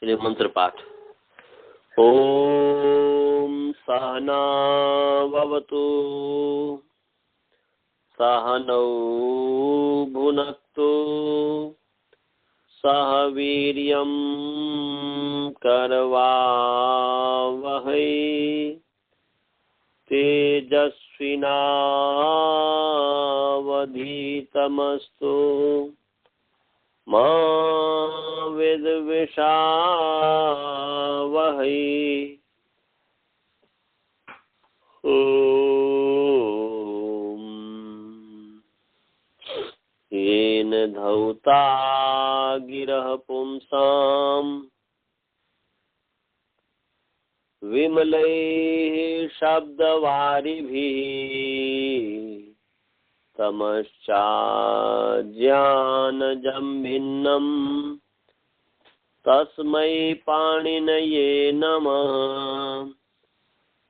चलिए मंत्र पाठ। ओम सहना भवतु सहनौ भुनक्तु सह वीर्यं करवावहै तेजस्विनावधीतमस्तु मा विद्विषावहै। ओम येन धौता गिरः पुंसाम् विमलैः शब्दवारिभिः तमश्चाज्ञानजं भिन्नम् तस्मै पाणिनये नमः।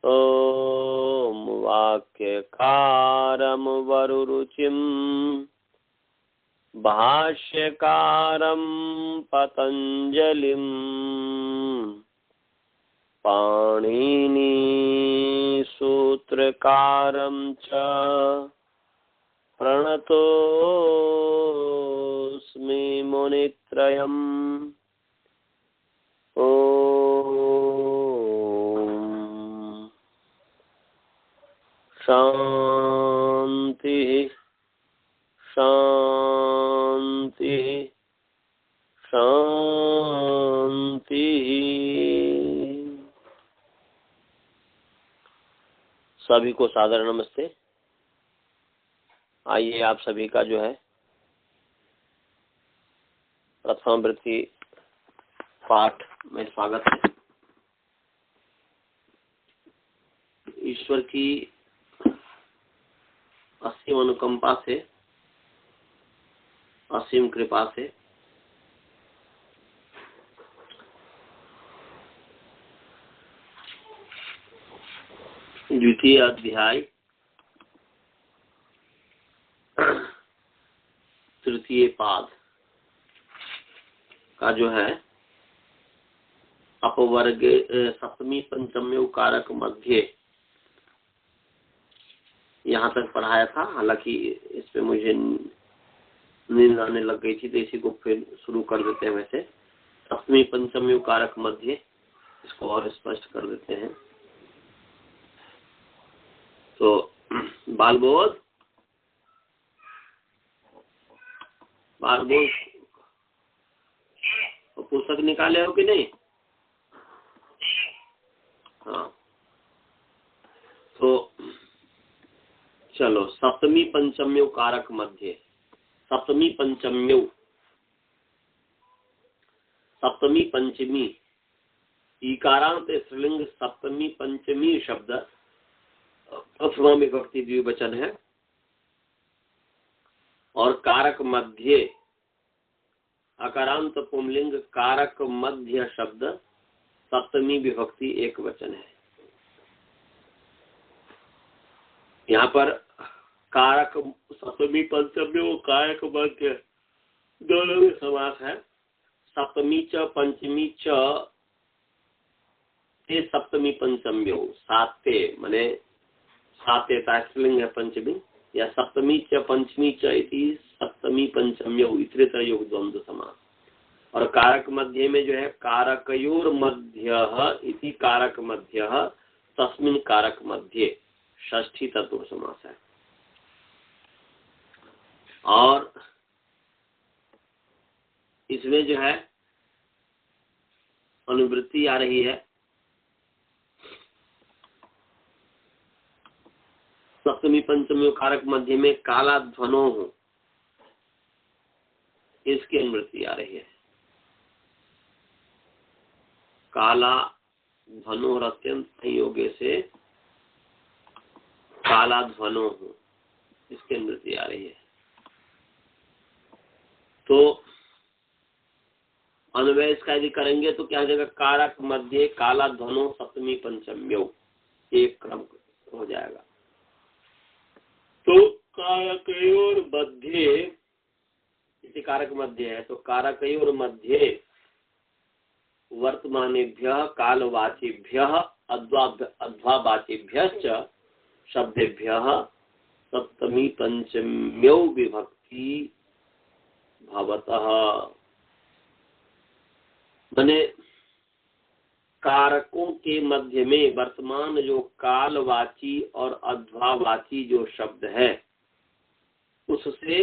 ॐ वाक्यकारं वरुरुचिं भाष्यकारं पतञ्जलिं पाणिनी सूत्रकारं च प्रणतोऽस्मि मुनित्रयम्। ॐ शान्तिः शान्तिः शान्तिः। सभी को सादर नमस्ते। आइए आप सभी का जो है प्रथमावृत्ति पाठ में स्वागत है। ईश्वर की असीम अनुकंपा से, असीम कृपा से द्वितीय अध्याय तृतीय पाद का जो है अपवर्ग सप्तमी पंचम्य कारक मध्य यहाँ तक पढ़ाया था। हालांकि इस पे मुझे नींद आने लग गई थी, तो इसी को फिर शुरू कर देते हैं। वैसे सप्तमी पंचम्य कारक मध्य, इसको और स्पष्ट कर देते हैं। तो बाल बोध पुस्तक निकाले हो कि नहीं? हाँ, तो चलो सप्तमी पंचम्यो कारक मध्य। सप्तमी पंचम्यो, सप्तमी पंचमी, ईकारांत स्त्रीलिंग सप्तमी पंचमी शब्द प्रथमा विभक्ति द्विवचन है, और कारक मध्य अकारांत पुंलिंग कारक मध्य शब्द सप्तमी विभक्ति एक वचन है। यहाँ पर कारक सप्तमी पंचमी और कारक मध्य दोनों में समास है। सप्तमी च पंचमी च ते सप्तमी पंचम्यो, साते माने साते स्त्रीलिंग है पंचमी, या सप्तमी च पंचमी च इति सप्तमी पंचम्यो इतरेतर योग द्वंद्व समास। और कारक मध्य में जो है कारकयोर मध्य इति कारक मध्य तस्मिन् कारक मध्य षष्ठी तत्व समास है। और इसमें जो है अनुवृत्ति आ रही है सप्तमी पंचमी कारक मध्य में काला ध्वनो हो, इसकी अनुवृत्ति आ रही है। काला ध्वनो अत्यंत संयोगे से काला ध्वनो हो, इसकी अनुवृत्ति आ रही है। तो अन्वय इसका यदि करेंगे तो क्या हो जाएगा? कारक मध्य काला ध्वनो सप्तमी पंचम्यो, एक क्रम हो जाएगा। तो कारकयोर मध्य, इसी कारक मध्य है, तो कारकयोर मध्य वर्तमानेभ्यः कालवाचिभ्यः अध्वावाचिभ्यश्च शब्देभ्यः सप्तमी पंचम्यौ विभक्ति भवतः। माने कारकों के मध्य में वर्तमान जो कालवाची और अध्वावाची जो शब्द है उससे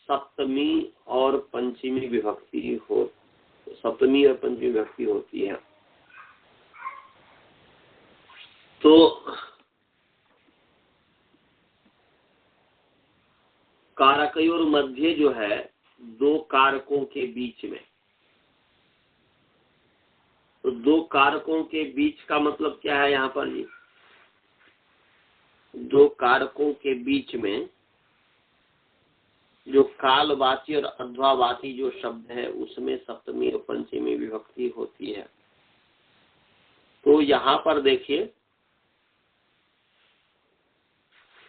सप्तमी और पंचमी विभक्ति होती है। तो कारकयोर मध्य जो है दो कारकों के बीच में, तो दो कारकों के बीच का मतलब क्या है यहाँ पर जी? दो कारकों के बीच में जो कालवाची और अध्वावाची जो शब्द है उसमें सप्तमी और पंचमी विभक्ति होती है। तो यहाँ पर देखिए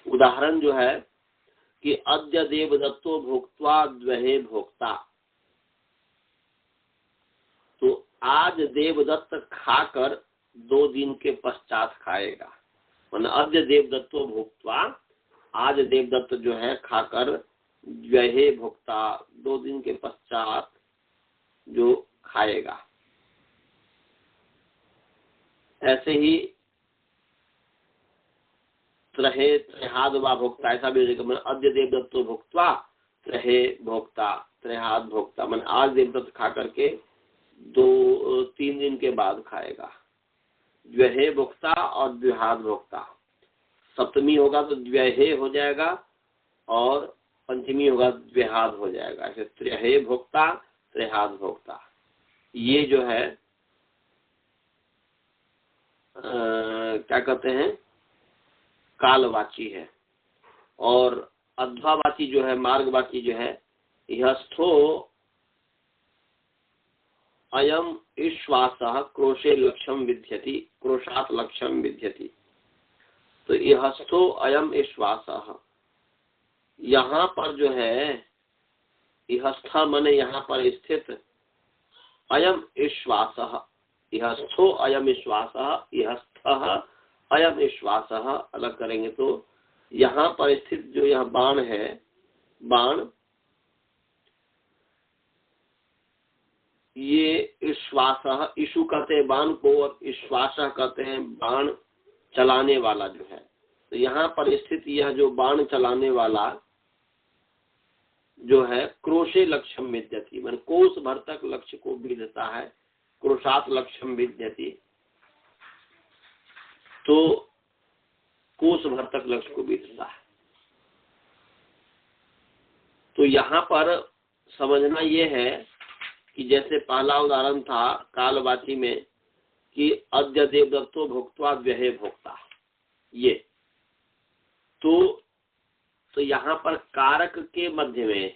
उदाहरण जो है कि अद्य देवदत्तो भोक्त्वा द्वहे भोक्ता, तो आज देवदत्त खाकर 2 दिन के पश्चात खाएगा। मतलब अद्य देवदत्तो भोक्त्वा, आज देवदत्त जो है खाकर द्वहे भोक्ता 2 दिन के पश्चात जो खाएगा। ऐसे ही त्रहे त्रेहाद वा भोक्ता, ऐसा भी हो जाएगा। मतलब अद्य देवदत्तो भोक्त्वा त्रहे भोक्ता त्रेहाद भोक्ता, मतलब आज देवदत्त खा करके 2-3 दिन के बाद खाएगा। द्वहे भोक्ता और द्विहाद भोक्ता, सप्तमी होगा तो द्वहे हो जाएगा और पंचमी होगा द्विहाद हो जाएगा। ऐसे त्रहे भोक्ता त्रेहाद भोक्ता, ये जो है क्या कहते हैं कालवाची है। और अध्वावाची जो है मार्गवाची जो है यस्थो अयम ईश्वासः क्रोशे लक्ष्यम विद्यति क्रोशात लक्ष्यम विद्यति। तो यस्थो अयम ईश्वासः, यहाँ पर जो है यस्था माने यहाँ पर स्थित, अयम ईश्वासः, यस्थो अयम ईश्वासः, यस्थः अयम ईश्वासः अलग करेंगे तो यहाँ पर स्थित जो यह बाण है, बाण ये ईश्वासः, ईशु कहते हैं बाण को और ईश्वासः कहते हैं बाण चलाने वाला जो है। तो यहाँ पर स्थित यह जो बाण चलाने वाला जो है क्रोशे लक्ष्यम विद्यति, मान कोस भर तक लक्ष्य को विदता है। क्रोशात लक्ष्यम विद्यति, तो कोस भर तक लक्ष्य को विदता है। तो यहाँ पर समझना ये है कि जैसे पहला उदाहरण था कालवाची में कि अद्य देवदत्तो भोक्त्वा द्वहे भोक्ता, ये तो यहाँ पर कारक के मध्य में,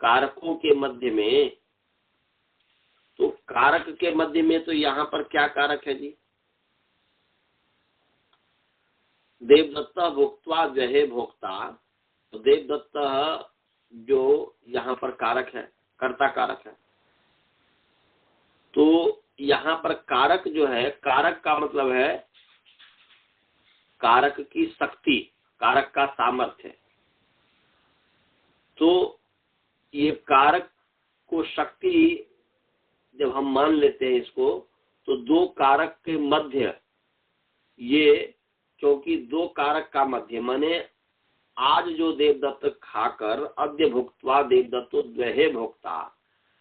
कारकों के मध्य में, तो कारक के मध्य में तो यहाँ पर क्या कारक है जी? देवदत्त भोक्त्वा द्वहे भोक्ता, तो देवदत्त जो यहाँ पर कारक है, कर्ता कारक है। तो यहाँ पर कारक जो है, कारक का मतलब है कारक की शक्ति, कारक का सामर्थ्य। तो ये कारक को शक्ति जब हम मान लेते हैं इसको, तो दो कारक के मध्य, ये क्योंकि दो कारक का मध्य माने आज जो देवदत्त खाकर अद्य भुक्त्वा देवदत्तो द्वहे भोक्ता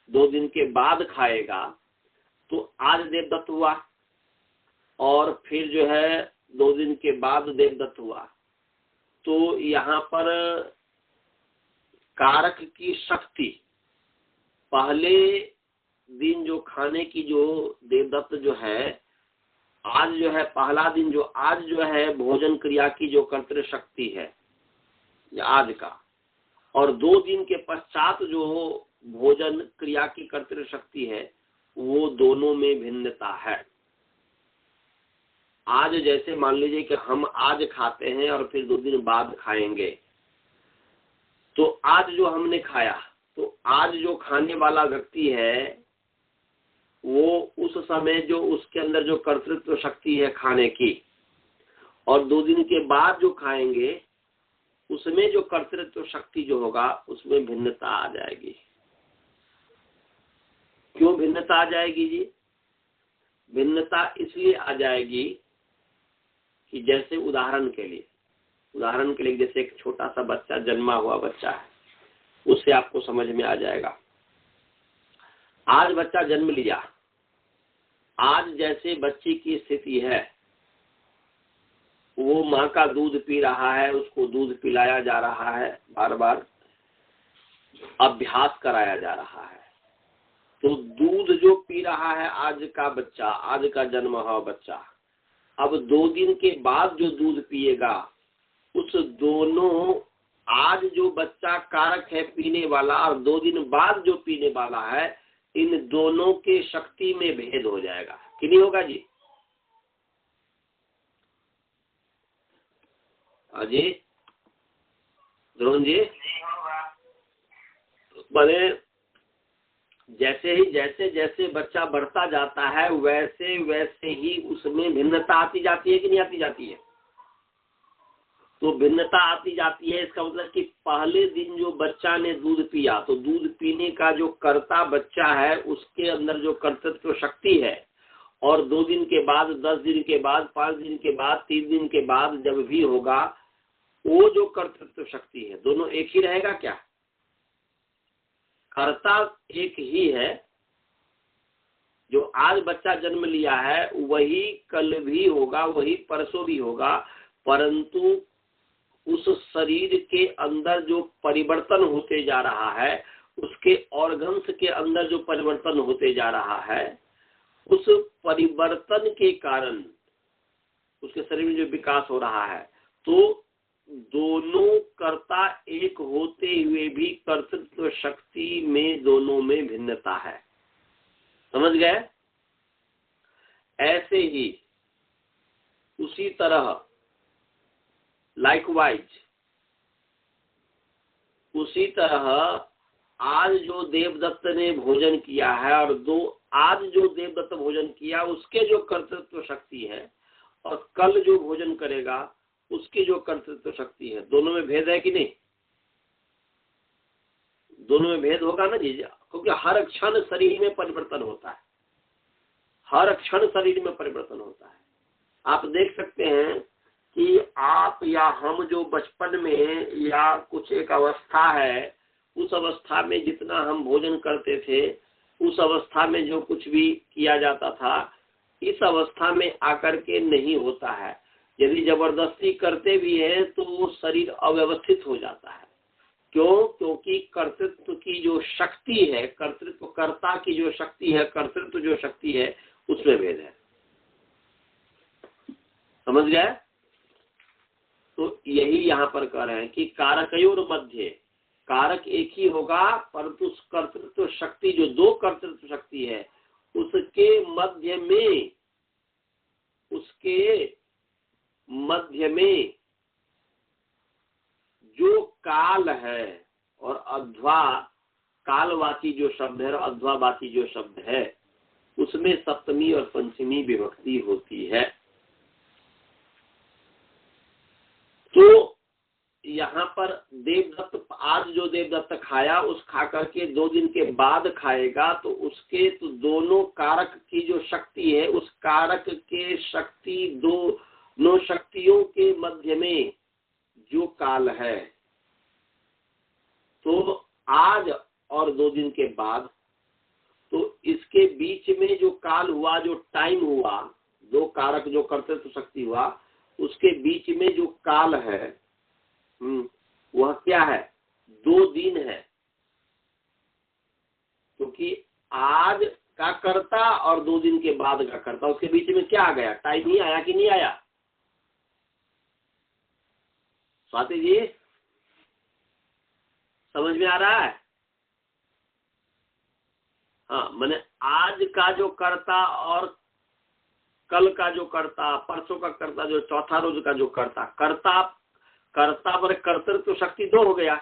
2 दिन के बाद खाएगा, तो आज देवदत्त हुआ और फिर जो है 2 दिन के बाद देवदत्त हुआ। तो यहाँ पर कारक की शक्ति, पहले दिन जो खाने की जो देवदत्त जो है, आज जो है पहला दिन जो आज जो है भोजन क्रिया की जो कर्तृ शक्ति है आज का, और 2 दिन के पश्चात जो भोजन क्रिया की कर्तृ शक्ति है, वो दोनों में भिन्नता है। आज जैसे मान लीजिए कि हम आज खाते हैं और फिर 2 दिन बाद खाएंगे, तो आज जो हमने खाया, तो आज जो खाने वाला व्यक्ति है वो उस समय जो उसके अंदर जो कर्तृत्व शक्ति है खाने की, और 2 दिन के बाद जो खाएंगे उसमें जो कर्तृत्व शक्ति जो होगा उसमें भिन्नता आ जाएगी। क्यों भिन्नता आ जाएगी जी? भिन्नता इसलिए आ जाएगी कि जैसे उदाहरण के लिए जैसे एक छोटा सा बच्चा, जन्मा हुआ बच्चा है, उससे आपको समझ में आ जाएगा। आज बच्चा जन्म लिया, आज जैसे बच्चे की स्थिति है, वो माँ का दूध पी रहा है, उसको दूध पिलाया जा रहा है, बार बार अभ्यास कराया जा रहा है। तो दूध जो पी रहा है आज का बच्चा, आज का जन्मा हुआ बच्चा, अब 2 दिन के बाद जो दूध पिएगा, उस दोनों, आज जो बच्चा कारक है पीने वाला और 2 दिन बाद जो पीने वाला है, इन दोनों के शक्ति में भेद हो जाएगा कि नहीं होगा जी? अजी द्रोण जी, बने जैसे जैसे बच्चा बढ़ता जाता है वैसे वैसे ही उसमें भिन्नता आती जाती है कि नहीं आती जाती है? तो भिन्नता आती जाती है, इसका मतलब कि पहले दिन जो बच्चा ने दूध पिया, तो दूध पीने का जो कर्ता बच्चा है उसके अंदर जो कर्तृत्व शक्ति है, और 2 दिन के बाद, 10 दिन के बाद, 5 दिन के बाद, 3 दिन के बाद जब भी होगा, वो जो कर्तृत्व शक्ति है दोनों एक ही रहेगा क्या? कर्ता एक ही है। जो आज बच्चा जन्म लिया है वही कल भी होगा, वही परसों भी होगा, परंतु उस शरीर के अंदर जो परिवर्तन होते जा रहा है, उसके ऑर्गन्स के अंदर जो परिवर्तन होते जा रहा है, उस परिवर्तन के कारण उसके शरीर में जो विकास हो रहा है, तो दोनों कर्ता एक होते हुए भी कर्तृत्व शक्ति में दोनों में भिन्नता है। समझ गए? ऐसे ही उसी तरह लाइकवाइज, उसी तरह आज जो देवदत्त ने भोजन किया है और आज जो देवदत्त भोजन किया उसके जो कर्तृत्व शक्ति है, और कल जो भोजन करेगा उसकी जो कर्तृत्व शक्ति है, दोनों में भेद है कि नहीं? दोनों में भेद होगा ना जी, क्योंकि हर क्षण शरीर में परिवर्तन होता है, हर क्षण शरीर में परिवर्तन होता है। आप देख सकते हैं कि आप या हम जो बचपन में या कुछ एक अवस्था है, उस अवस्था में जितना हम भोजन करते थे, उस अवस्था में जो कुछ भी किया जाता था, इस अवस्था में आकर के नहीं होता है। यदि जबरदस्ती करते भी हैं तो वो शरीर अव्यवस्थित हो जाता है। क्यों? क्योंकि कर्तृत्व की जो शक्ति है, कर्तृत्व कर्ता की जो शक्ति है, कर्तृत्व जो शक्ति है, उसमें भेद है। समझ गए? तो यही यहाँ पर कह रहे हैं कि कारकयोर मध्य, कारक एक ही होगा, परंतु उस कर्तृत्व शक्ति, जो 2 कर्तृत्व शक्ति है, उसके मध्य में जो काल है और अध्वा, कालवाची जो शब्द है और अध्वावाची जो शब्द है, उसमें सप्तमी और पंचमी विभक्ति होती है। तो यहाँ पर देवदत्त, आज जो देवदत्त खाया, उस खा करके 2 दिन के बाद खाएगा, तो उसके तो दोनों कारक की जो शक्ति है, उस कारक के शक्ति, दोनों शक्तियों के मध्य में जो काल है, तो आज और 2 दिन के बाद, तो इसके बीच में जो काल हुआ, जो टाइम हुआ, 2 कारक जो कर्तृत्व शक्ति हुआ, उसके बीच में जो काल है वह क्या है? 2 दिन है। क्योंकि आज का कर्ता और 2 दिन के बाद का कर्ता, उसके बीच में क्या आ गया? टाइम ही आया कि नहीं आया? स्वाति जी समझ में आ रहा है? हाँ, मैंने आज का जो कर्ता और कल का जो कर्ता, परसों का कर्ता, जो चौथा रोज का जो कर्ता पर कर्तृत्व शक्ति 2 हो गया,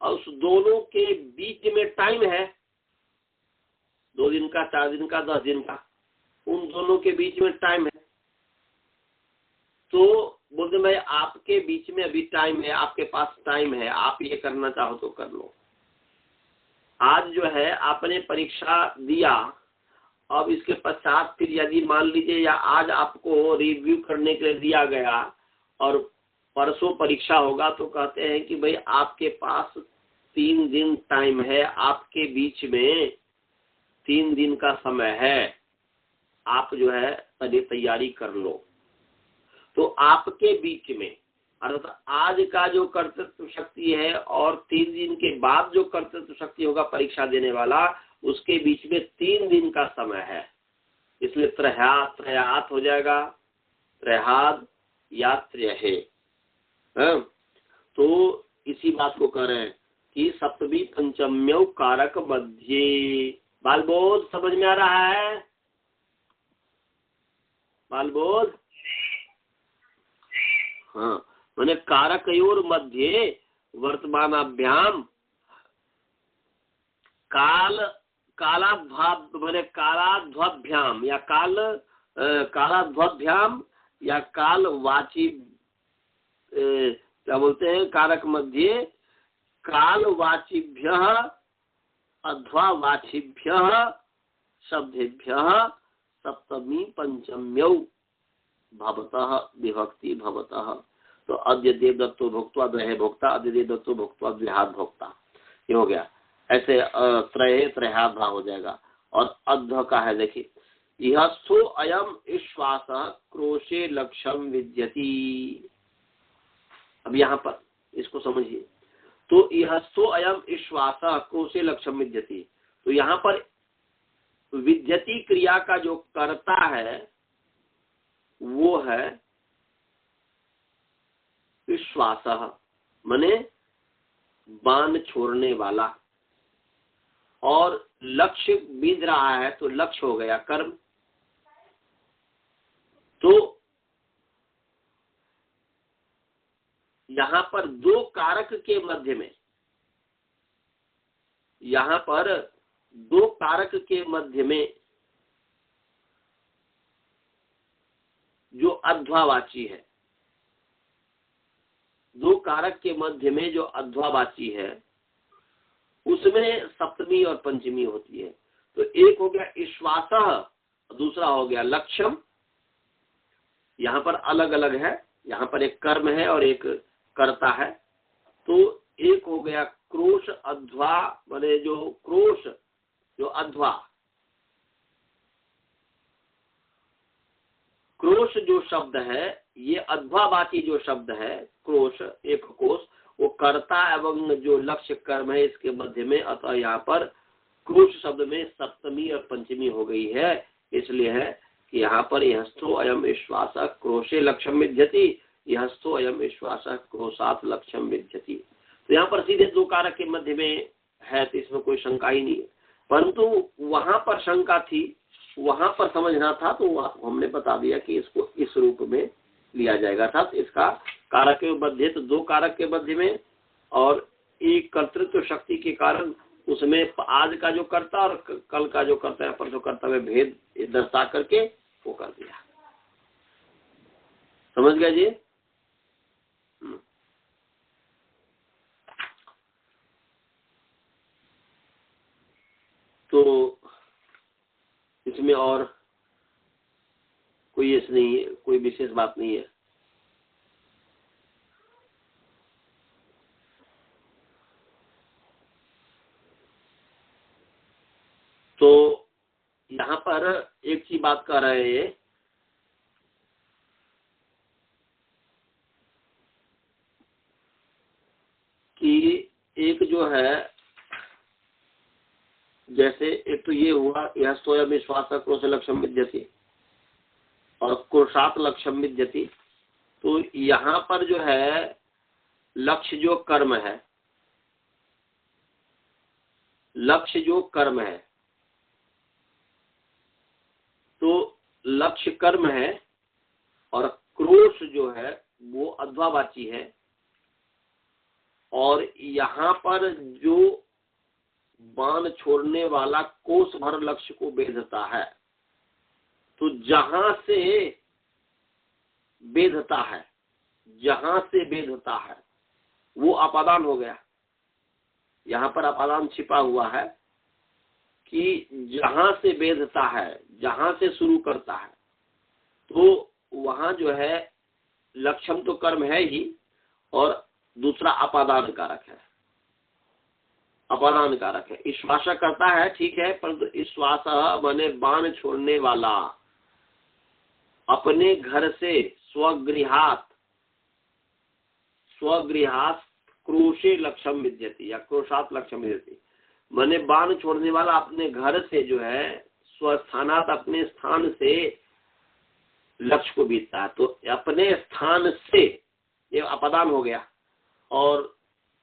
और उस दोनों के बीच में टाइम है, 2 दिन का, 4 दिन का, 10 दिन का, उन दोनों के बीच में टाइम है। तो बोलते भाई आपके बीच में अभी टाइम है, आपके पास टाइम है, आप ये करना चाहो तो कर लो। आज जो है आपने परीक्षा दिया, अब इसके पश्चात फिर यदि मान लीजिए या आज आपको रिव्यू करने के लिए दिया गया और परसों परीक्षा होगा, तो कहते हैं कि भाई आपके पास 3 दिन टाइम है, आपके बीच में 3 दिन का समय है, आप जो है तैयारी कर लो। तो आपके बीच में अर्थात आज का जो कर्तृत्व शक्ति है और 3 दिन के बाद जो कर्तृत्व शक्ति होगा परीक्षा देने वाला, उसके बीच में 3 दिन का समय है। इसलिए त्रयात हो जाएगा, त्रयाद या त्रयहे। तो इसी बात को कह रहे हैं कि सप्तमी पंचम्यो कारक मध्य। बालबोध समझ में आ रहा है? बालबोध, हाँ, मैंने कारकयोर मध्य वर्तमानाभ्याम कालाध्वाभ्याम या कालाध्वाभ्याम या कालवाची, क्या बोलते हैं, कारक मध्य कालवाचिभ्य अध्वावाचिभ्य शब्देभ्य सप्तमी पंचम्यौ भवतः विभक्ति भवतः। तो अद्य देव दत्तो भोक्त्वा द्वहे भोक्ता, अद्य देव दत्तो भोक्त्वा द्विहाद भोक्ता, ये हो गया। ऐसे त्रये त्रयाद भाव हो जाएगा। और अध्व का है, देखिए, इहस्थो अयम विश्वास क्रोशे लक्ष्यम विद्यति। अब यहाँ पर इसको समझिए। तो इहस्थो अयम विश्वास क्रोशे लक्ष्यम विद्यति, तो यहाँ पर विद्यति क्रिया का जो कर्ता है वो है विश्वास, माने बाण छोड़ने वाला, और लक्ष्य बीज रहा है तो लक्ष्य हो गया कर्म। तो यहां पर 2 कारक के मध्य में, यहां पर 2 कारक के मध्य में जो अध्वावाची है, 2 कारक के मध्य में जो अध्वावाची है उसमें सप्तमी और पंचमी होती है। तो एक हो गया विश्वास, दूसरा हो गया लक्ष्यम। यहाँ पर अलग अलग है, यहाँ पर एक कर्म है और एक कर्ता है। तो एक हो गया क्रोश अध्वा, माने जो क्रोश जो अध्वा, क्रोश जो शब्द है, ये अध्वावाची जो शब्द है क्रोश, एक कोश, वो कर्ता एवं जो लक्ष्य कर्म है इसके मध्य में, अतः यहाँ पर क्रोश शब्द में सप्तमी और पंचमी हो गई है। इसलिए है कि यहाँ पर यहस्थो अयम विश्वास क्रोशे लक्ष्यम विद्यति, यहस्थो अयम विश्वास क्रोशात लक्ष्यम विद्यति। तो यहाँ पर सीधे 2 कारक के मध्य में है, तो इसमें कोई शंका ही नहीं है। परंतु वहां पर शंका थी, वहां पर समझना था, तो हमने बता दिया कि इसको इस रूप में लिया जाएगा। था इसका कारक के मध्य, तो 2 कारक के मध्य में और एक कर्तृत्व शक्ति के कारण उसमें आज का जो कर्ता और कल का जो कर्ता है, परसों कर्ता में भेद दर्शा करके वो कर दिया। समझ गया जी? तो इसमें और कोई ऐसा नहीं है, कोई विशेष बात नहीं है। तो यहाँ पर एक चीज बात कर रहे हैं कि एक जो है, जैसे एक तो ये हुआ यह स्वयं विश्वास क्रोश लक्ष्यम विद्यति और क्रोशात लक्ष्यम विद्यति। तो यहाँ पर जो है लक्ष्य जो कर्म है, लक्ष्य जो कर्म है, तो लक्ष्य कर्म है और क्रोश जो है वो अध्वावाची है। और यहाँ पर जो बाण छोड़ने वाला कोस भर लक्ष्य को भेदता है। तो जहां से भेदता है, जहां से भेदता है वो अपादान हो गया। यहाँ पर अपादान छिपा हुआ है कि जहां से भेदता है, जहां से शुरू करता है, तो वहां जो है लक्षण तो कर्म है ही और दूसरा अपादान कारक है, अपादान कारक है। ईश्वास करता है ठीक है, परंतु ईश्वास माने बाण छोड़ने वाला, अपने घर से स्वगृहात क्रोशे लक्ष्यम विद्यति या क्रोशात लक्ष्यम विद्यति, माने बाण छोड़ने वाला अपने घर से जो है स्वस्थानात अपने स्थान से लक्ष्य को बीतता है। तो अपने स्थान से ये अपादान हो गया और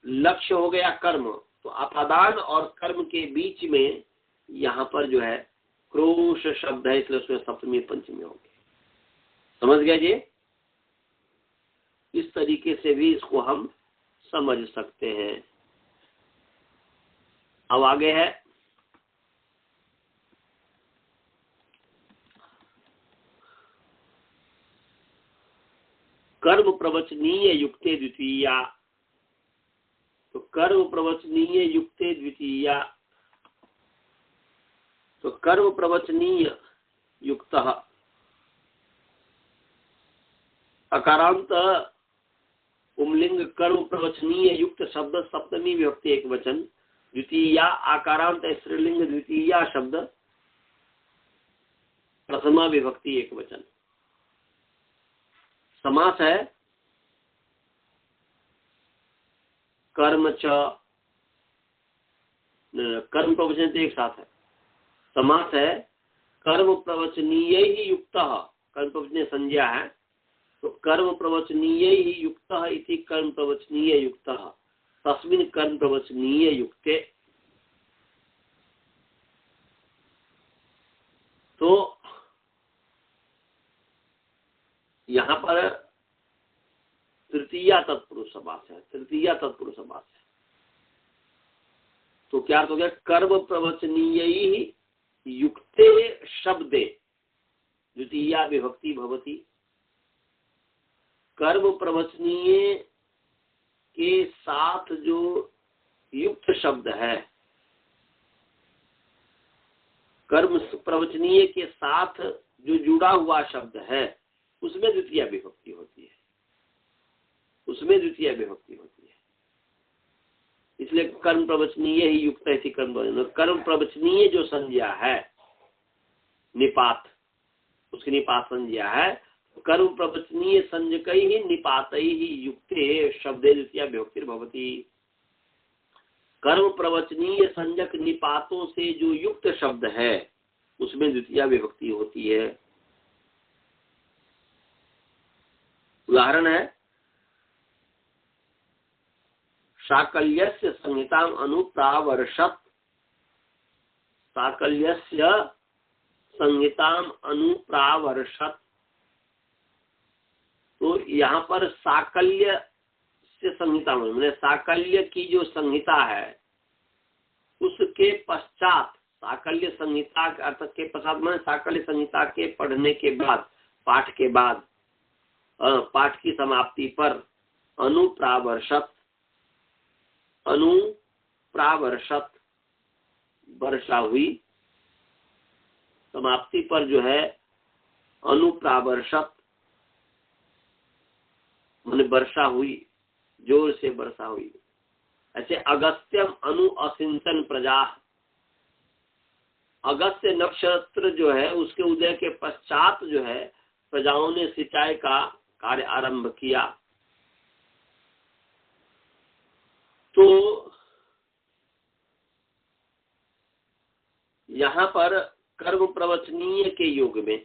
लक्ष्य हो गया कर्म। तो अपादान और कर्म के बीच में यहाँ पर जो है क्रोश शब्द है, इसलिए उसमें सप्तमी पंचमी होगी। समझ गया जी? इस तरीके से भी इसको हम समझ सकते हैं। अब आगे है कर्म प्रवचनीय युक्ते द्वितीया। तो कर्म प्रवचनीय युक्ते द्वितीया, तो कर्म प्रवचनीय युक्त अकारांत पुंलिंग कर्म प्रवचनीय युक्त शब्द सप्तमी विभक्ति एक वचन, द्वितीया आकारांत स्त्रीलिंग द्वितीया शब्द प्रथमा विभक्ति एक वचन। समास है कर्म च, कर्म प्रवचन एक साथ है। समास है कर्म प्रवचनीय ही युक्त, कर्म प्रवचनीय संज्ञा है, तो कर्म प्रवचनीय ही युक्त इति कर्म प्रवचनीय युक्त तस्मिन् कर्म प्रवचनीय युक्ते। तो यहाँ पर तृतीया तत्पुरुष समास है, तृतीया तत्पुरुष समास है। तो क्या अर्थ हो गया? कर्म प्रवचनीय ही युक्ते शब्दे द्वितीया विभक्ति भवति। कर्म प्रवचनीय के साथ जो युक्त शब्द है, कर्म प्रवचनीय के साथ जो जुड़ा हुआ शब्द है, उसमें द्वितीय विभक्ति होती है, उसमें द्वितीय विभक्ति होती है। इसलिए कर्म प्रवचनीय ही युक्त है। कर्म प्रवचनीय जो संज्ञा है निपात, उसकी निपात संज्ञा है, कर्म प्रवचनीय संज्ञक ही निपात ही युक्ते शब्दे द्वितीय विभक्ति भवति। कर्म प्रवचनीय संज्ञक निपातों से जो युक्त शब्द है उसमें द्वितीय विभक्ति होती है। उदाहरण है साकल्यस्य संहिताम अनुप्रावर्षत, साकल्यस्य संहिताम अनुप्रावर्षत। तो यहाँ पर साकल्य से संहिता में साकल्य की जो संहिता है उसके पश्चात, साकल्य संहिता के अर्थ के पश्चात में साकल्य संहिता के पढ़ने के बाद, पाठ के बाद, पाठ की समाप्ति पर अनुप्रावर्षत, अनुप्रावर्षत वर्षा हुई, समाप्ति पर जो है अनुप्रावर्षत माने वर्षा हुई, जोर से वर्षा हुई। ऐसे अगस्त्यम अनु असिंचन प्रजा, अगस्त्य नक्षत्र जो है उसके उदय के पश्चात जो है प्रजाओं ने सिंचाई का कार्य आरंभ किया। तो यहाँ पर कर्म प्रवचनीय के युग में,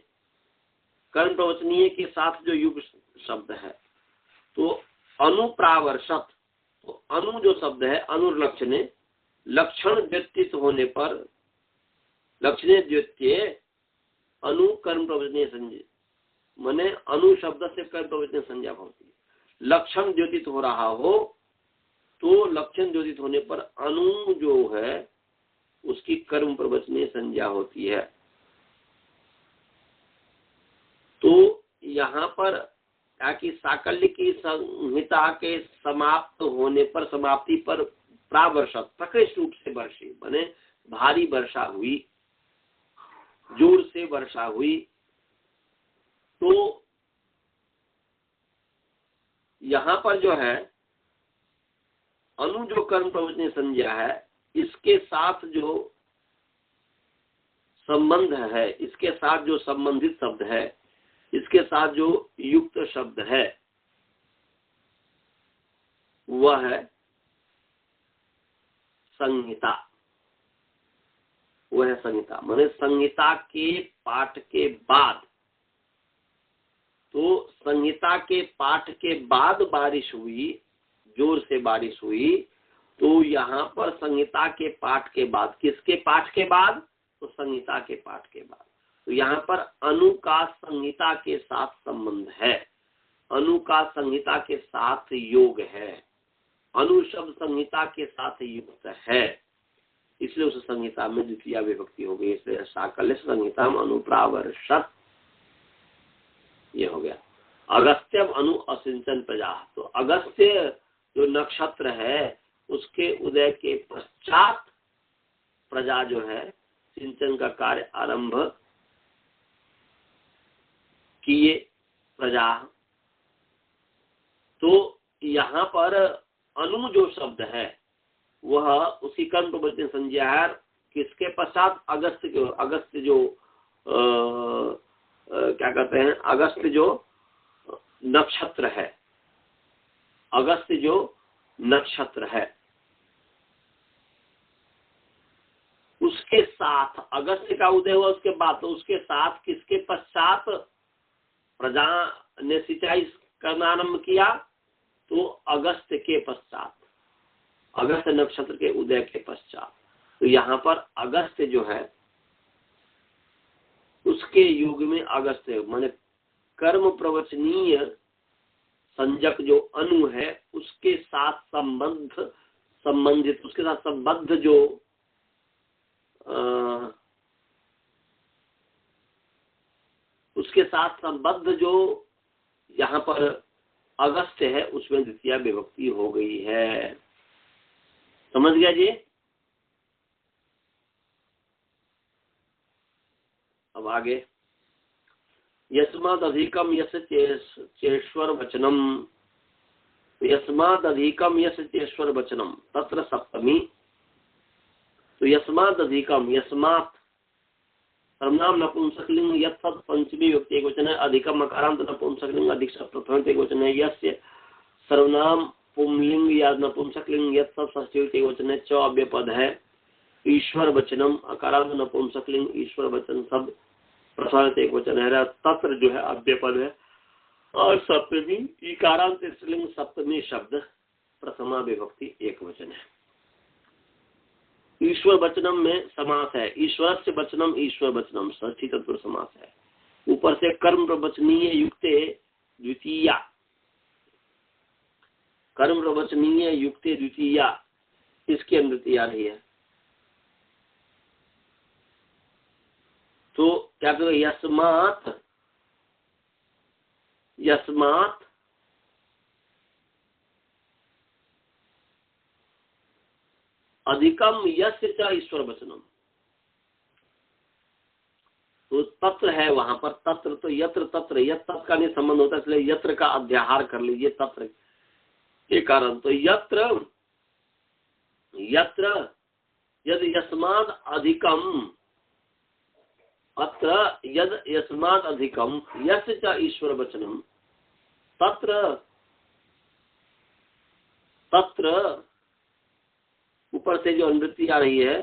कर्म प्रवचनीय के साथ जो युग शब्द है, तो अनुप्रावर्षत, तो अनु जो शब्द है अनुर्लक्षणे, लक्षण व्यतीत होने पर, लक्षणे द्वितीय अनु कर्म प्रवचनीय संज्ञा, माने अनु शब्द से कर्म प्रवचनीय संज्ञा होती है। लक्षण द्योतित हो रहा हो तो लक्षण द्योतित होने पर अनु जो है उसकी कर्म प्रवचनीय संज्ञा होती है। तो यहाँ पर क्या कि साकल्य की संहिता के समाप्त होने पर, समाप्ति पर प्रावर्षत प्रकृष्ट रूप से वर्षी, माने भारी वर्षा हुई, जोर से वर्षा हुई। तो यहाँ पर जो है अनु जो कर्म प्रवचनीय संज्ञा है, इसके साथ जो संबंध है, इसके साथ जो संबंधित शब्द है, इसके साथ जो युक्त शब्द है, वह है संहिता। वह है संहिता, माने संहिता के पाठ के बाद। तो संहिता के पाठ के बाद बारिश हुई, जोर से बारिश हुई। तो यहाँ पर संहिता के पाठ के बाद, किसके पाठ के बाद? तो संहिता के पाठ के बाद। तो यहाँ पर अनु का संहिता के साथ संबंध है, अनु का संहिता के साथ योग है, अनु शब्द संहिता के साथ युक्त है, इसलिए उस संहिता में द्वितीय विभक्ति हो गई। इसलिए साकल्य संहिता अनुप्रावर्षत, ये हो गया। अगस्त्यम अनु असिंचन प्रजा, तो अगस्त्य जो नक्षत्र है उसके उदय के पश्चात प्रजा जो है सिंचन का कार्य आरंभ किए प्रजा। तो यहाँ पर अनु जो शब्द है वह उसी कर्म प्रवचन संज्ञा है, किसके पश्चात? अगस्त्य जो, अगस्त्य जो क्या कहते हैं, अगस्त्य जो नक्षत्र है, अगस्त्य जो नक्षत्र है उसके साथ, अगस्त्य का उदय हुआ उसके बाद, तो उसके साथ किसके पश्चात प्रजा ने सिंचाई करना आरंभ किया? तो अगस्त्य के पश्चात, अगस्त्य नक्षत्र के उदय के पश्चात। तो यहाँ पर अगस्त्य जो है उसके युग में अगस्त्य माने कर्म प्रवचनीय संजक जो अनु है उसके साथ संबंधित, उसके साथ संबद्ध जो उसके साथ संबद्ध जो यहाँ पर अगस्त्य है उसमें द्वितीय विभक्ति हो गई है। समझ गया जी? अब आगे, यस्माद अधिकम यस चेश्वर वचनम, यस्माद अधिकम यस चेश्वर वचनम तत्र सप्तमी। तो यस्माद अधिकम, यस्मात् सर्वनाम नपुंसकलिंग यत् पंचमी व्यक्ति एक वचन है, अधिकम अकारांत नपुंसकलिंग अधिक प्रथम एक वचन है, यस्य सर्वनाम पुंलिंग या नपुंसकलिंग यत् षष्ठी एक वचन है, च अव्यपद है, ईश्वर वचनम अकारांत नपुंसकलिंग ईश्वर वचन शब्द प्रथम एक वचन है, तत्र जो है अव्यपद है, और सप्तमी इकारांत स्त्रीलिंग सप्तमी शब्द प्रथमा विभक्ति एक वचन है। ईश्वर वचनम में समास है, ईश्वर से वचनम ईश्वर वचनम षष्ठी तत्पुरुष समास है। ऊपर से कर्म प्रवचनीय युक्ते द्वितीया, कर्म प्रवचनीय युक्ते द्वितीया, इसकी अनुवृत्ति आ रही है। तो क्या करो, यस्मात्, यस्मात् अधिकम यस्य च ईश्वर वचनम। तो तत्र है वहां पर, तत्र तो यत्र तत्र, यत तत् का नहीं संबंध होता, इसलिए यत्र का अध्याहार कर लीजिए तत्र के कारण। तो यत्र यत्र यद यस्माद अधिकम, अत्र यद यस्माद अधिकम यस्य च ईश्वर वचनम तत्र, तत्र ऊपर से जो अनुवृत्ति आ रही है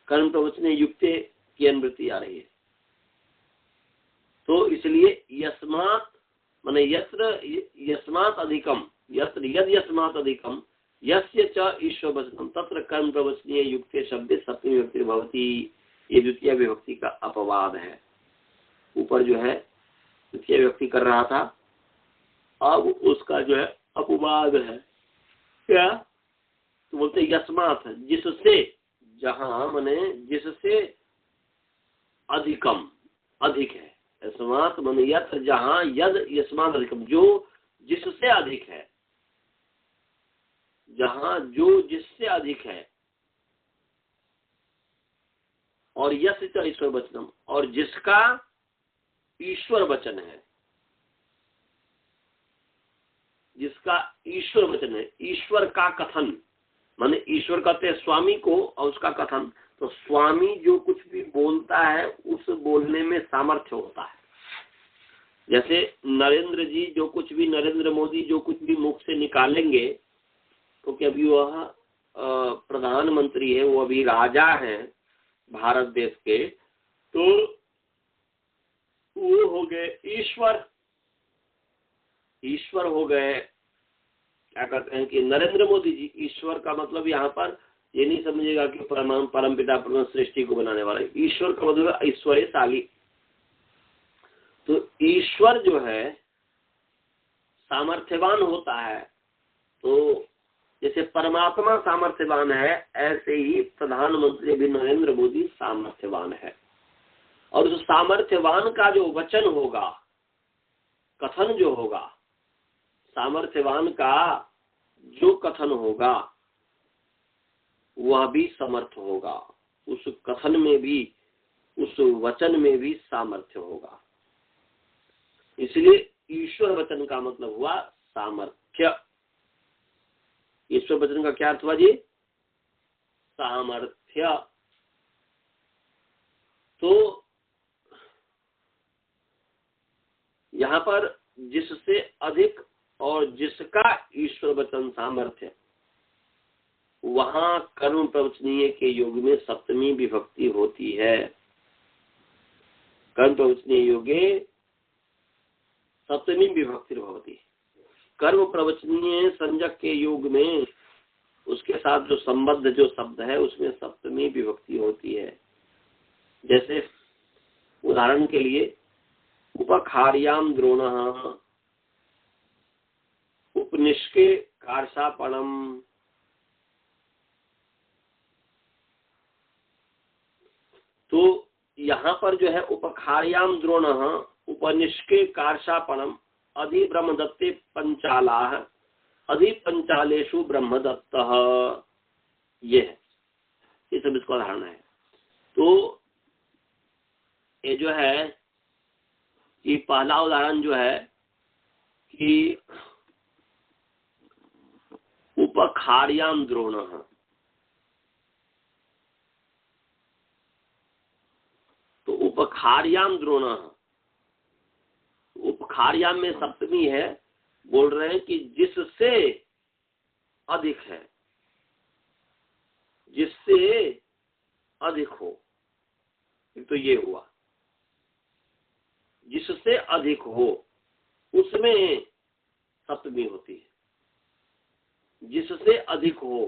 कर्म प्रवचन युक्ते की अनुवृत्ति आ रही है। तो इसलिए यस्मात् माने यत्र यस्मात् अधिकम, यत्र यद यस्मात् अधिकम यस्य च ईश्वर वचनम तत्र कर्म प्रवचनीय युक्ते शब्दे सप्तमी विभक्ति भवति। ये द्वितीय विभक्ति का अपवाद है। ऊपर जो है द्वितीय विभक्ति कर रहा था, अब उसका जो है अपवाद है। क्या? तो बोलते यस्मात्, जिससे, जहां माने जिससे अधिकम, अधिक है। यस्मात् माने यत्, जहां, यद यस्मात् अधिकम, जो जिससे अधिक है, जहां जो जिससे अधिक है। और यस ईश्वर वचनम, और जिसका ईश्वर वचन है, जिसका ईश्वर वचन है। ईश्वर का कथन माने ईश्वर कहते हैं स्वामी को, और उसका कथन, तो स्वामी जो कुछ भी बोलता है उस बोलने में सामर्थ्य होता है। जैसे नरेंद्र जी जो कुछ भी, नरेंद्र मोदी जो कुछ भी मुख से निकालेंगे, तो कि अभी वह प्रधानमंत्री है, वो अभी राजा हैं भारत देश के, तो वो हो गए ईश्वर, ईश्वर हो गए। क्या कहते हैं कि नरेंद्र मोदी जी, ईश्वर का मतलब यहाँ पर ये नहीं समझिएगा कि परम पिता परम सृष्टि को बनाने वाला। ईश्वर का मतलब ऐश्वर्यशाली। तो ईश्वर जो है सामर्थ्यवान होता है, तो जैसे परमात्मा सामर्थ्यवान है, ऐसे ही प्रधानमंत्री भी नरेंद्र मोदी सामर्थ्यवान है। और उस सामर्थ्यवान का जो वचन होगा, कथन जो होगा, सामर्थ्यवान का जो कथन होगा वह भी समर्थ होगा। उस कथन में भी, उस वचन में भी सामर्थ्य होगा। इसलिए ईश्वर वचन का मतलब हुआ सामर्थ्य। ईश्वर वचन का क्या अर्थ हुआ जी? सामर्थ्य। तो यहाँ पर जिससे अधिक और जिसका ईश्वर वचन सामर्थ्य, वहां कर्म प्रवचनीय के योग में सप्तमी विभक्ति होती है। कर्म प्रवचनीय योगे सप्तमी विभक्ति भवती। कर्म प्रवचनीय संज्ञक के योग में उसके साथ जो संबद्ध जो शब्द है उसमें सप्तमी विभक्ति होती है। जैसे उदाहरण के लिए उपखार्याम द्रोणः, उपनिष्के कार्षापणम, तो यहाँ पर जो है उपखार्याम द्रोणः, उपनिष्के कार्षापणम, अधि ब्रह्मदत्ते पंचालाः, अधि पंचालेषु ब्रह्मदत्तः, ये है, ये सब इसका उदाहरण है। तो ये जो है, ये पहला उदाहरण जो है कि उपखार्याम द्रोणः, तो उपखार्याम द्रोणः, उपखार्याम में सप्तमी है, बोल रहे हैं कि जिससे अधिक है, जिससे अधिक हो, तो ये हुआ जिससे अधिक हो, उसमें सप्तमी होती है। जिससे अधिक हो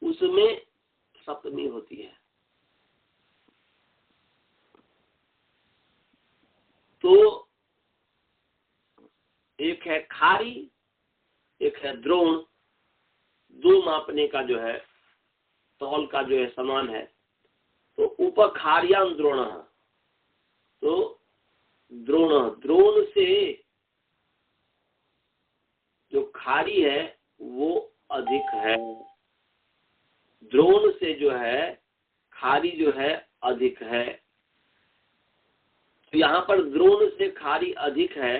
उसमें सप्तमी होती है। तो एक है खारी, एक है द्रोण, दो मापने का जो है, तौल का जो है समान है। तो उपखार्याम द्रोण, तो द्रोण, द्रोण से जो खारी है वो अधिक है, द्रोण से जो है खारी जो है अधिक है। तो यहाँ पर द्रोण से खारी अधिक है।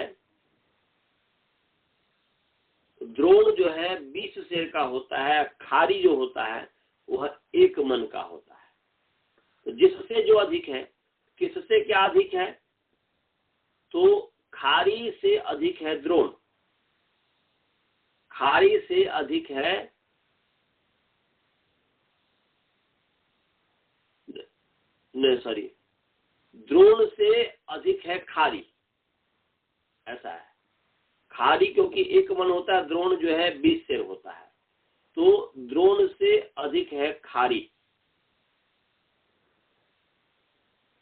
द्रोण जो है 20 सेर का होता है, खारी जो होता है वह 1 मन का होता है। तो जिससे जो अधिक है, किससे क्या अधिक है? तो खारी से अधिक है द्रोण, खारी से अधिक है, नहीं सॉरी, द्रोण से अधिक है खारी, ऐसा है। खारी क्योंकि 1 मन होता है, द्रोण जो है 20 सेर होता है, तो द्रोण से अधिक है खारी।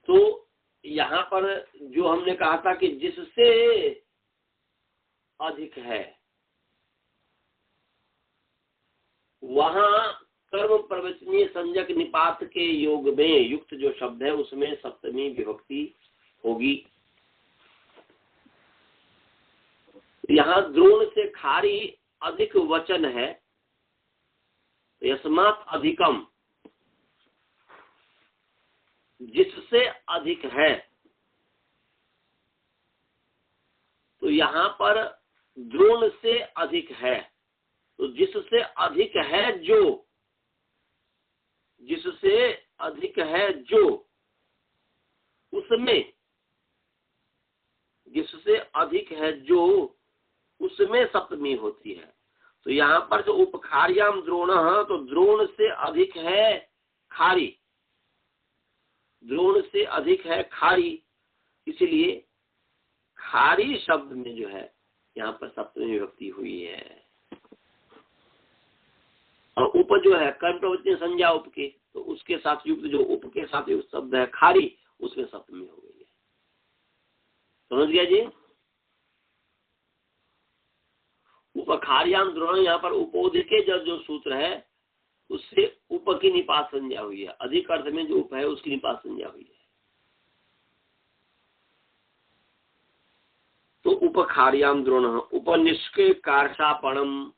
तो यहाँ पर जो हमने कहा था कि जिससे अधिक है, वहां कर्म प्रवचनीय संज्ञक निपात के योग में युक्त जो शब्द है उसमें सप्तमी विभक्ति होगी। यहाँ द्रोण से खारी अधिक वचन है, यस्मात् अधिकम, जिससे अधिक है। तो यहाँ पर द्रोण से अधिक है, तो जिससे अधिक है जो, जिससे अधिक है जो, उसमें, जिससे अधिक है जो उसमें सप्तमी होती है। तो यहाँ पर जो उपखार्याम द्रोण है, तो द्रोण से अधिक है खारी, द्रोण से अधिक है खारी, इसलिए खारी शब्द में जो है यहाँ पर सप्तमी विभक्ति हुई है। और उप जो है कर्म प्रवचनीय संज्ञा उप के, तो उसके साथ युक्त जो उप के साथ युक्त शब्द है खारी, उसमें सप्तमी हो गई है। समझ गया जी? उपखार्याम द्रोण, यहाँ पर उपोदि के जो सूत्र है उससे उप की निपात संज्ञा हुई है। अधिक अर्थ में जो उप है उसकी निपात संज्ञा हुई है। तो उपखार्याम द्रोण, उपनिष्के कार्षापणम,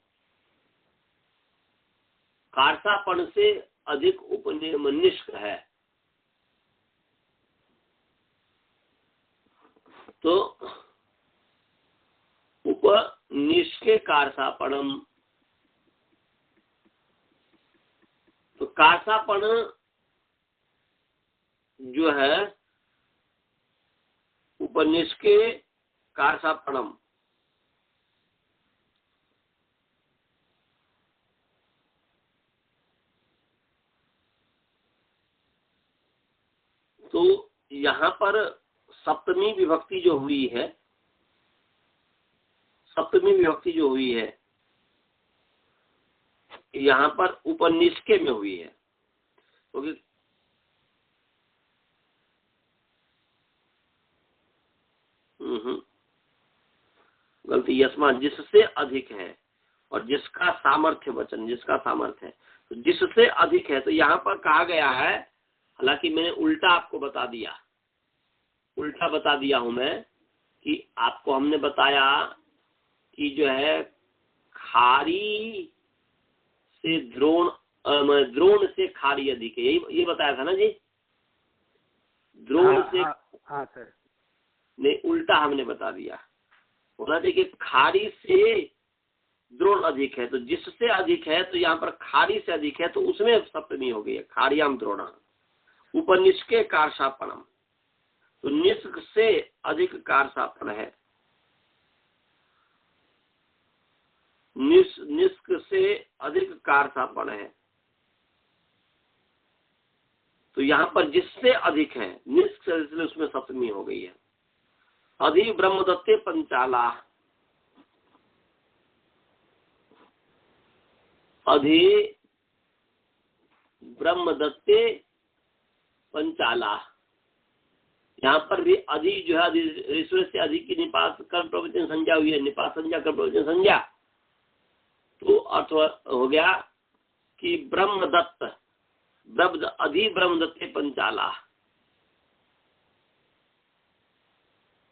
कार्षापण से अधिक उपनिष्क है। तो उपनिष्के कार्षापणम, तो कार्षापण जो है उपनिष्के कार्षापणम, तो यहाँ पर सप्तमी विभक्ति जो हुई है, सप्तमी विभक्ति जो हुई है यहाँ पर उपनिष्के में हुई है, क्योंकि गलती, यस्मा जिससे अधिक है, और जिसका सामर्थ्य वचन, जिसका सामर्थ्य है, तो जिससे अधिक है। तो यहाँ पर कहा गया है, हालांकि मैंने उल्टा आपको बता दिया, उल्टा बता दिया हूं मैं, कि आपको हमने बताया कि जो है खारी से द्रोण, द्रोण से खारी अधिक है, यही ये बताया था ना जी? द्रोण से, हाँ सर, नहीं उल्टा हमने बता दिया। बोला देखिए खारी से द्रोण अधिक है, तो जिससे अधिक है, तो यहाँ पर खारी से अधिक है, तो उसमें सप्तमी हो गई है, खारियाम द्रोण। उपनिष्के कार्षापणम, तो निष्क से अधिक कार्षापण है, निष्क से अधिक कार्षापण है। तो यहाँ पर जिससे अधिक है, निष्क से, इसलिए उसमें सप्तमी हो गई है। अधि ब्रह्मदत्ते पंचाला, अधि ब्रह्मदत्ते पंचाला, यहाँ पर भी अधि जो है ईश्वर से अधिक की निपात कर्म प्रवचन संज्ञा हुई है, निपात संज्ञा कर्म प्रवचन संज्ञा। तो अर्थ हो गया कि ब्रह्मदत्त, अधि ब्रह्मदत्ते पंचाला,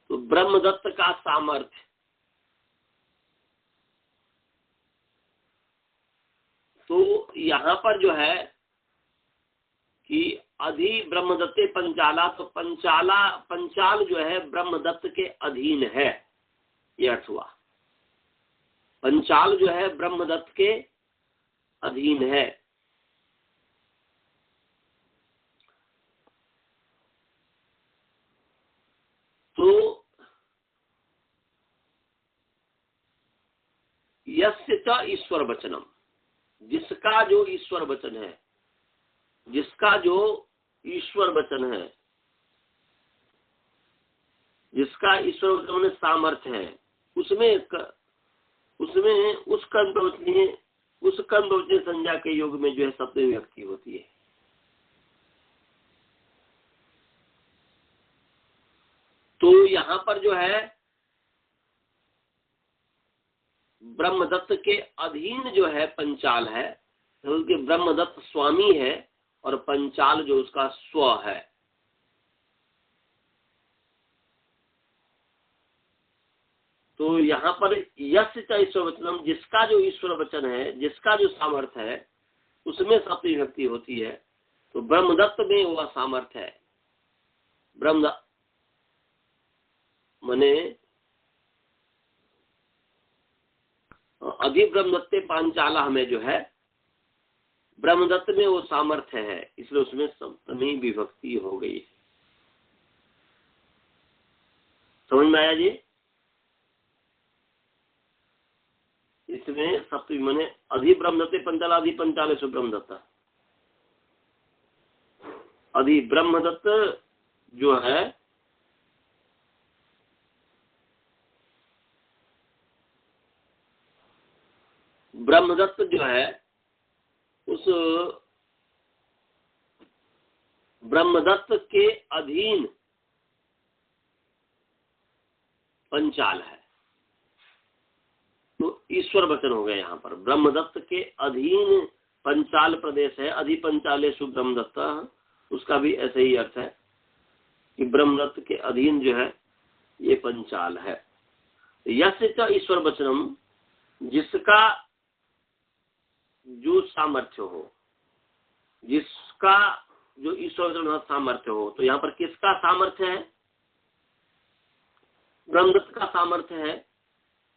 तो ब्रह्मदत्त का सामर्थ्य, तो यहाँ पर जो है कि अधि ब्रह्मदत्ते पंचाला, तो पंचाला, पंचाल जो है ब्रह्मदत्त के अधीन है, यह अर्थ हुआ। पंचाल जो है ब्रह्मदत्त के अधीन है। तो यस्य च ईश्वर वचनम, जिसका जो ईश्वर वचन है, जिसका जो ईश्वर वचन है, जिसका ईश्वर वचन में सामर्थ्य है, उसमें उस कर्म प्रवचनीय संज्ञा के योग में जो है सप्तमी विभक्ति होती है। तो यहाँ पर जो है ब्रह्मदत्त के अधीन जो है पंचाल है, क्योंकि ब्रह्मदत्त स्वामी है और पंचाल जो उसका स्व है। तो यहाँ पर यस्य च ईश्वर वचनम, जिसका जो ईश्वर वचन है, जिसका जो सामर्थ्य है, उसमें सप्तमी विभक्ति होती है। तो ब्रह्मदत्त में वह सामर्थ्य है। ब्रह्मदत्त माने अधिब्रह्मदत्ते पांचाला में जो है ब्रह्मदत्त में वो सामर्थ्य है, इसलिए उसमें सप्तमी विभक्ति हो गई। समझ में आया जी? इसमें सप्तमी माने अधिब्रह्मदत्ते पंचाला, अधि पंचालेषु ब्रह्मदत्ता। अधिब्रह्मदत्त जो है ब्रह्मदत्त जो है उस ब्रह्मदत्त के अधीन पंचाल है। तो ईश्वर वचन हो गया यहाँ पर। ब्रह्मदत्त के अधीन पंचाल प्रदेश है, अधि पंचालेषु ब्रह्मदत्त, उसका भी ऐसे ही अर्थ है कि ब्रह्मदत्त के अधीन जो है ये पंचाल है। यस्य च ईश्वर वचनम, जिसका जो सामर्थ्य हो, जिसका जो ईश्वर वचन सामर्थ्य हो। तो यहाँ पर किसका सामर्थ्य है? ब्रह्मदत्त का सामर्थ्य है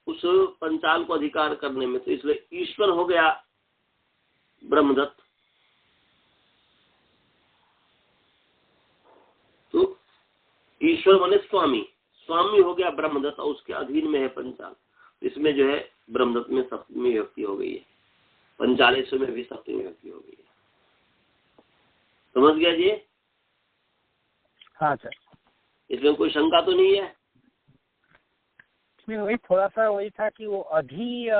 उस पंचाल को अधिकार करने में। तो इसलिए ईश्वर हो गया ब्रह्मदत्त। तो ईश्वर माने स्वामी, स्वामी हो गया ब्रह्मदत्त और उसके अधीन में है पंचाल। इसमें जो है ब्रह्मदत्त में सप्तमी विभक्ति हो गई है, पंचालेश्वर में भी सप्तमी विभक्ति हो गई है। समझ गया जी? हाँ सर। इसमें कोई शंका तो नहीं है? वही थोड़ा सा वही था कि वो अधि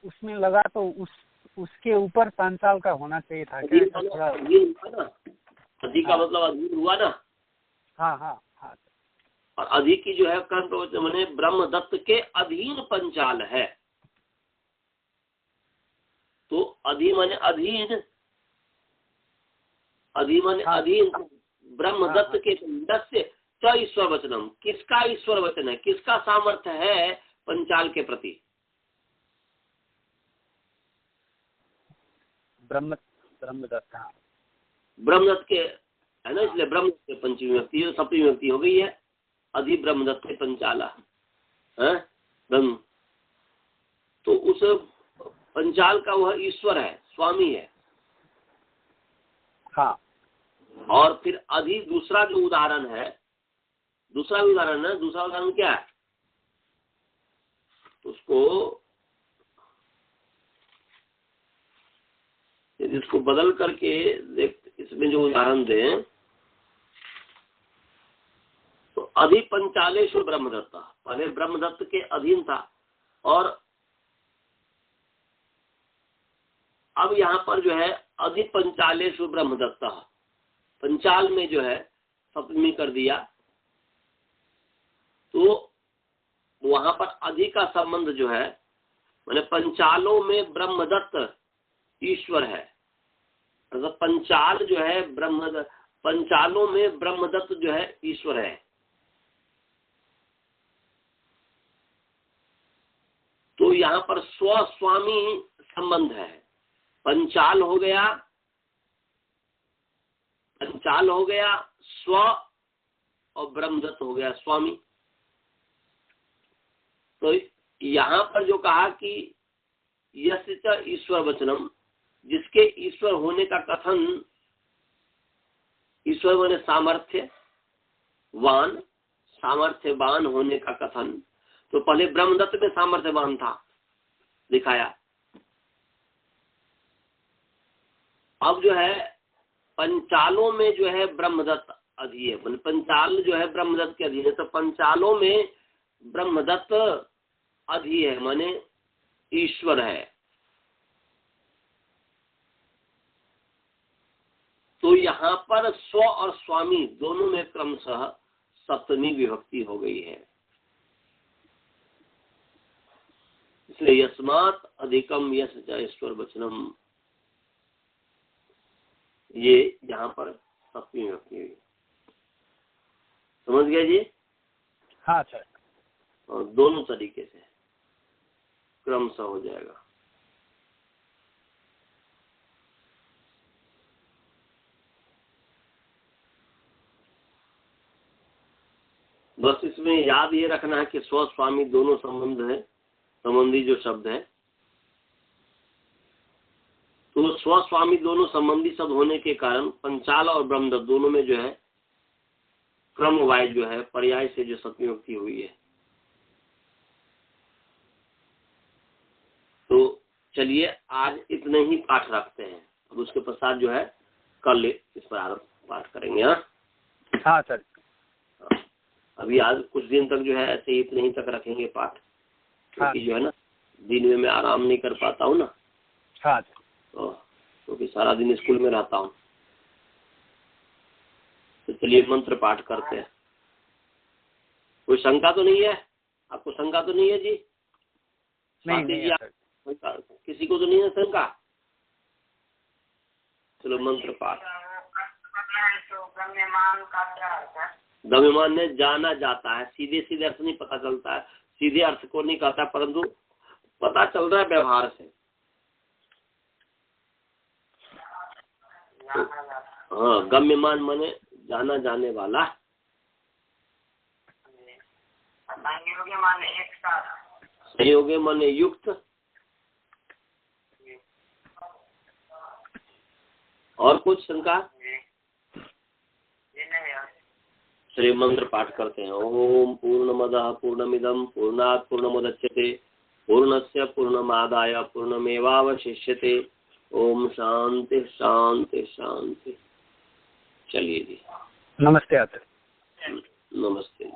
उसमें लगा तो उसके ऊपर पंचाल का होना चाहिए था क्या? अधीन हुआ ना, अधि का मतलब अधीन हुआ ना। हाँ हाँ हाँ। और अधि की जो है कर्म माने ब्रह्मदत्त के अधीन पंचाल है। तो अधि माने अधीन, अधि माने अधीन, ब्रह्मदत्त के दस्य च ईश्वर वचनम, किसका ईश्वर वचन है, किसका सामर्थ्य है पंचाल के प्रति? ब्रह्मदत्त। ब्रह्मदत्त के है ना, इसलिए ब्रह्म के पंचमी विभक्ति, सप्तमी विभक्ति हो गई है। अधि ब्रह्मदत्त के पंचाला है ब्रह्म। तो उस पंचाल का वह ईश्वर है, स्वामी है। हाँ। और फिर अधि दूसरा जो उदाहरण है, दूसरा उदाहरण है, दूसरा उदाहरण क्या है? उसको इसको बदल करके देख, इसमें जो उदाहरण दें तो अधि पंचालेषु ब्रह्मदत्त, पहले ब्रह्मदत्त के अधीन था और अब यहाँ पर जो है अधि पंचालेषु ब्रह्मदत्त, पंचाल में जो है सप्तमी कर दिया। तो वहां पर अधि का संबंध जो है माने पंचालों में ब्रह्मदत्त ईश्वर है। मतलब पंचाल जो है ब्रह्मदत्त, पंचालों में ब्रह्मदत्त जो है ईश्वर है। तो यहाँ पर स्वस्वामी संबंध है। पंचाल हो गया, पंचाल हो गया स्व, और ब्रह्मदत्त हो गया स्वामी। तो यहाँ पर जो कहा कि यस्य च ईश्वर वचनम, जिसके ईश्वर होने का कथन, ईश्वर माने सामर्थ्यवान, सामर्थ्यवान होने का कथन। तो पहले ब्रह्मदत्त में सामर्थ्यवान था दिखाया, अब जो है पंचालों में जो है ब्रह्मदत्त अधि है, पंचाल जो है ब्रह्मदत्त के अधीन है। तो पंचालों में ब्रह्मदत्त अधि है माने ईश्वर है। तो यहाँ पर स्व और स्वामी दोनों में क्रमशः सप्तमी विभक्ति हो गई है। इसलिए यस्मात् अधिकम यस्य च ईश्वर वचनम, ये यहाँ पर सप्तमी विभक्ति हुई। समझ गया जी? हाँ सर। और दोनों तरीके से क्रमशः हो जाएगा। बस इसमें याद ये रखना है कि स्व स्वामी दोनों संबंध है, संबंधी जो शब्द है, तो स्व स्वामी दोनों संबंधी शब्द होने के कारण पंचाल और ब्रह्मदत्त दोनों में जो है क्रम वाइज जो है पर्याय से जो सप्तमी विभक्ति हुई है। तो चलिए आज इतने ही पाठ रखते हैं, अब उसके पश्चात जो है कल इस पर आगे पाठ करेंगे। हाँ सर। अभी आज कुछ दिन तक जो है ऐसे ही इतने ही तक रखेंगे पाठ, क्योंकि जो है ना दिन में मैं आराम नहीं कर पाता हूँ ना। हाँ सर। क्योंकि सारा दिन स्कूल में रहता हूँ। तो चलिए मंत्र पाठ करते हैं। कोई शंका तो नहीं है? आपको शंका तो नहीं है जी? नहीं जी किसी को तो नहीं है शंका? चलो मंत्र पाठ। गम्यमान ने जाना जाता है, सीधे सीधे अर्थ नहीं पता चलता है, सीधे अर्थ को नहीं कहता, परंतु पता चल रहा है व्यवहार से। तो हाँ, गम्यमान माने जाना जाने वाला, संयोगे माने युक्त, और कुछ शंका? चलिए मंत्र पाठ करते हैं। ओम पूर्णमदः पूर्णमिदं पूर्णात् पूर्णमुदच्यते पूर्णस्य पूर्णमादाय पूर्णमेवावशिष्यते। ओम शांति शांति शांति। चलिए जी, नमस्ते आचार्य। नमस्ते जी।